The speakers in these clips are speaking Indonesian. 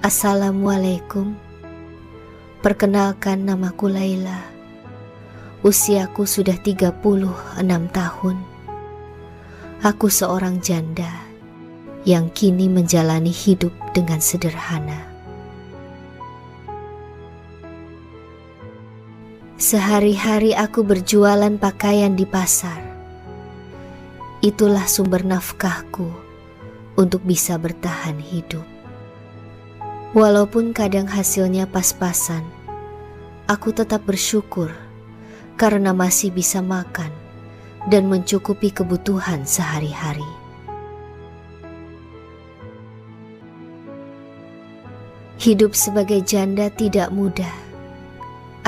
Assalamualaikum. Perkenalkan, namaku Laila. Usiaku sudah 36 tahun. Aku seorang janda yang kini menjalani hidup dengan sederhana. Sehari-hari aku berjualan pakaian di pasar. Itulah sumber nafkahku untuk bisa bertahan hidup. Walaupun kadang hasilnya pas-pasan, aku tetap bersyukur karena masih bisa makan dan mencukupi kebutuhan sehari-hari. Hidup sebagai janda tidak mudah.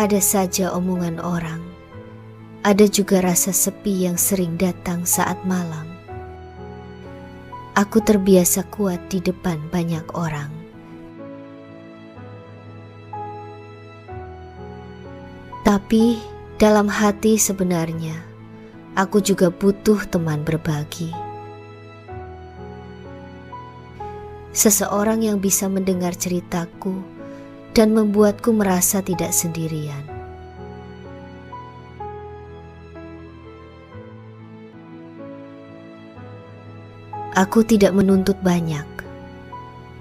Ada saja omongan orang. Ada juga rasa sepi yang sering datang saat malam. Aku terbiasa kuat di depan banyak orang. Tapi dalam hati sebenarnya, aku juga butuh teman berbagi. Seseorang yang bisa mendengar ceritaku dan membuatku merasa tidak sendirian. Aku tidak menuntut banyak.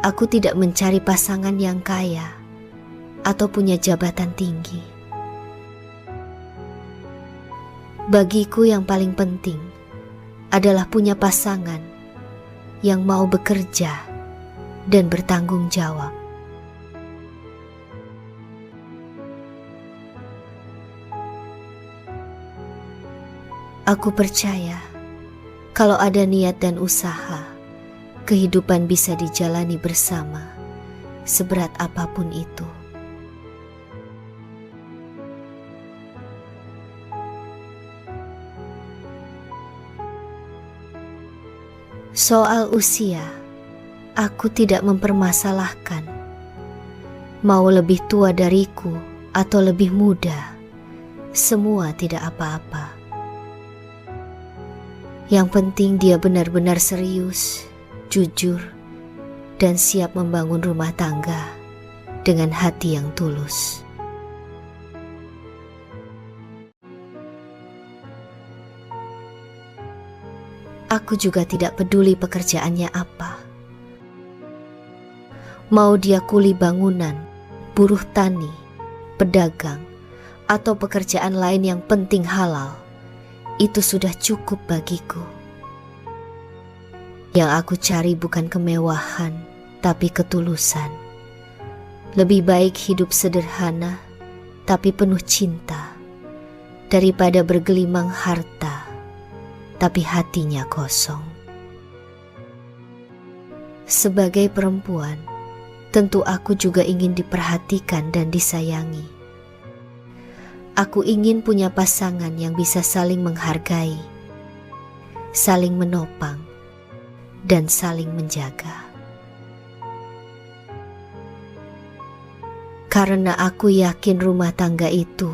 Aku tidak mencari pasangan yang kaya atau punya jabatan tinggi. Bagiku yang paling penting adalah punya pasangan yang mau bekerja dan bertanggung jawab. Aku percaya kalau ada niat dan usaha, kehidupan bisa dijalani bersama, seberat apapun itu. Soal usia, aku tidak mempermasalahkan. Mau lebih tua dariku atau lebih muda, semua tidak apa-apa. Yang penting dia benar-benar serius, jujur, dan siap membangun rumah tangga dengan hati yang tulus. Aku juga tidak peduli pekerjaannya apa. Mau dia kuli bangunan, buruh tani, pedagang, atau pekerjaan lain yang penting halal, itu sudah cukup bagiku. Yang aku cari bukan kemewahan, tapi ketulusan. Lebih baik hidup sederhana, tapi penuh cinta, daripada bergelimang harta, tapi hatinya kosong. Sebagai perempuan, tentu aku juga ingin diperhatikan dan disayangi. Aku ingin punya pasangan yang bisa saling menghargai, saling menopang, dan saling menjaga. Karena aku yakin rumah tangga itu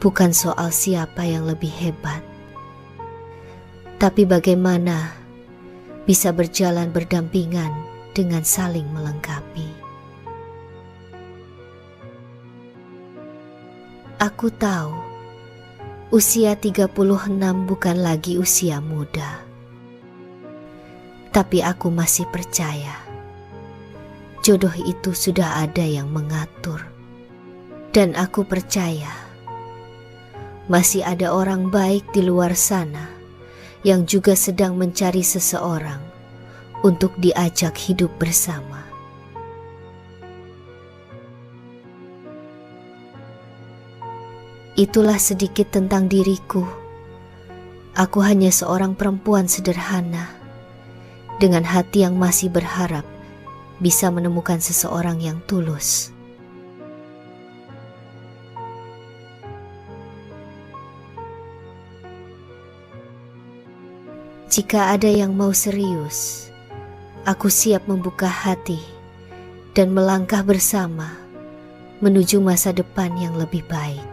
bukan soal siapa yang lebih hebat, tapi bagaimana bisa berjalan berdampingan dengan saling melengkapi. Aku tahu usia 36 bukan lagi usia muda. Tapi aku masih percaya jodoh itu sudah ada yang mengatur. Dan aku percaya masih ada orang baik di luar sana yang juga sedang mencari seseorang untuk diajak hidup bersama. Itulah sedikit tentang diriku. Aku hanya seorang perempuan sederhana dengan hati yang masih berharap bisa menemukan seseorang yang tulus. Jika ada yang mau serius, aku siap membuka hati dan melangkah bersama menuju masa depan yang lebih baik.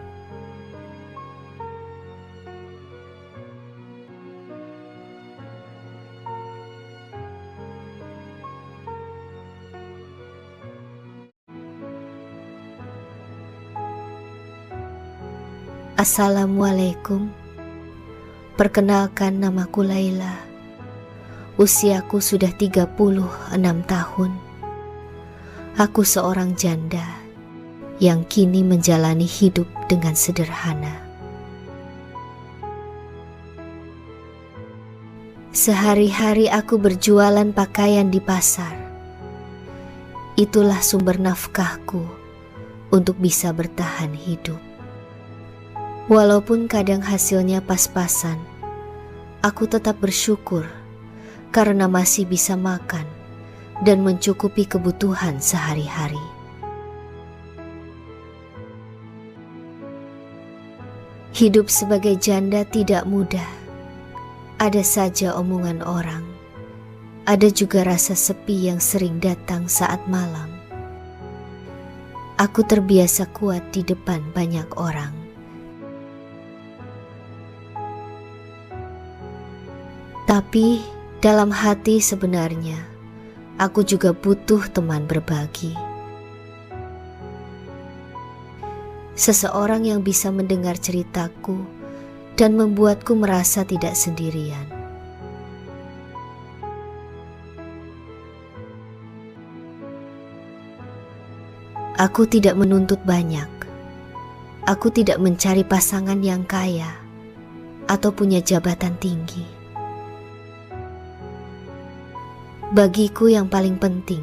Assalamualaikum. Perkenalkan, namaku Laila. Usiaku sudah 36 tahun. Aku seorang janda yang kini menjalani hidup dengan sederhana. Sehari-hari aku berjualan pakaian di pasar. Itulah sumber nafkahku untuk bisa bertahan hidup. Walaupun kadang hasilnya pas-pasan, aku tetap bersyukur karena masih bisa makan dan mencukupi kebutuhan sehari-hari. Hidup sebagai janda tidak mudah. Ada saja omongan orang. Ada juga rasa sepi yang sering datang saat malam. Aku terbiasa kuat di depan banyak orang. Tapi dalam hati sebenarnya, aku juga butuh teman berbagi. Seseorang yang bisa mendengar ceritaku dan membuatku merasa tidak sendirian. Aku tidak menuntut banyak. Aku tidak mencari pasangan yang kaya atau punya jabatan tinggi. Bagiku yang paling penting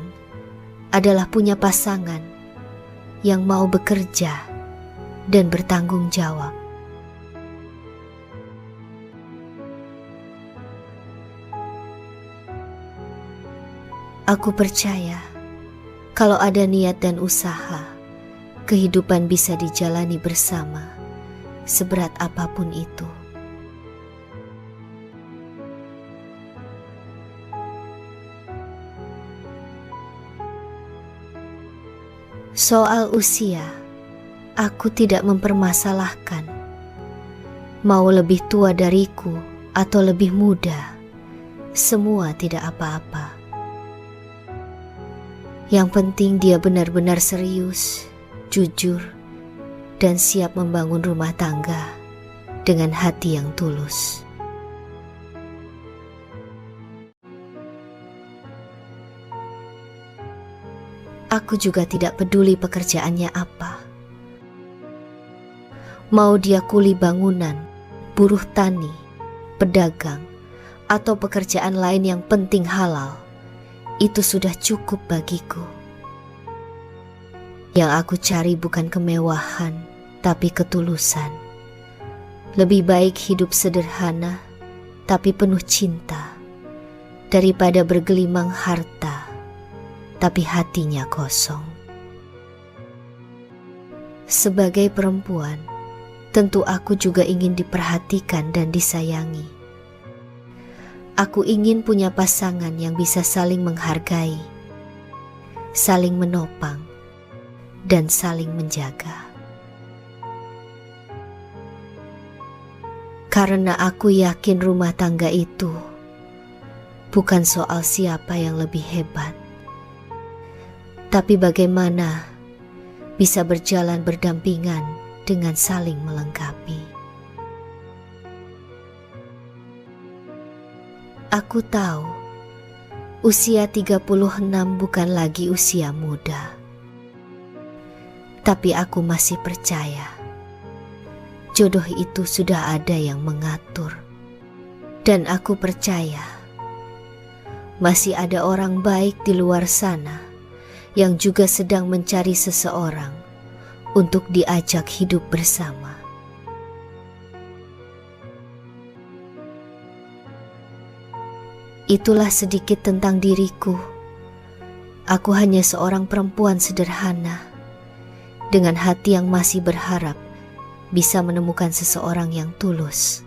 adalah punya pasangan yang mau bekerja dan bertanggung jawab. Aku percaya kalau ada niat dan usaha, kehidupan bisa dijalani bersama, seberat apapun itu. Soal usia, aku tidak mempermasalahkan. Mau lebih tua dariku atau lebih muda, semua tidak apa-apa. Yang penting dia benar-benar serius, jujur, dan siap membangun rumah tangga dengan hati yang tulus. Aku juga tidak peduli pekerjaannya apa. Mau dia kuli bangunan, buruh tani, pedagang, atau pekerjaan lain yang penting halal, itu sudah cukup bagiku. Yang aku cari bukan kemewahan, tapi ketulusan. Lebih baik hidup sederhana, tapi penuh cinta, daripada bergelimang harta, tapi hatinya kosong. Sebagai perempuan, tentu aku juga ingin diperhatikan dan disayangi. Aku ingin punya pasangan yang bisa saling menghargai, saling menopang, dan saling menjaga. Karena aku yakin rumah tangga itu bukan soal siapa yang lebih hebat, tapi bagaimana bisa berjalan berdampingan dengan saling melengkapi. Aku tahu usia 36 bukan lagi usia muda. Tapi aku masih percaya jodoh itu sudah ada yang mengatur. Dan aku percaya masih ada orang baik di luar sana yang juga sedang mencari seseorang untuk diajak hidup bersama. Itulah sedikit tentang diriku. Aku hanya seorang perempuan sederhana, dengan hati yang masih berharap bisa menemukan seseorang yang tulus.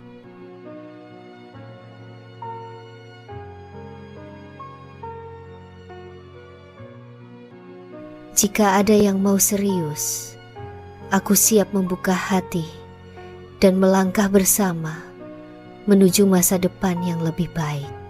Jika ada yang mau serius, aku siap membuka hati dan melangkah bersama menuju masa depan yang lebih baik.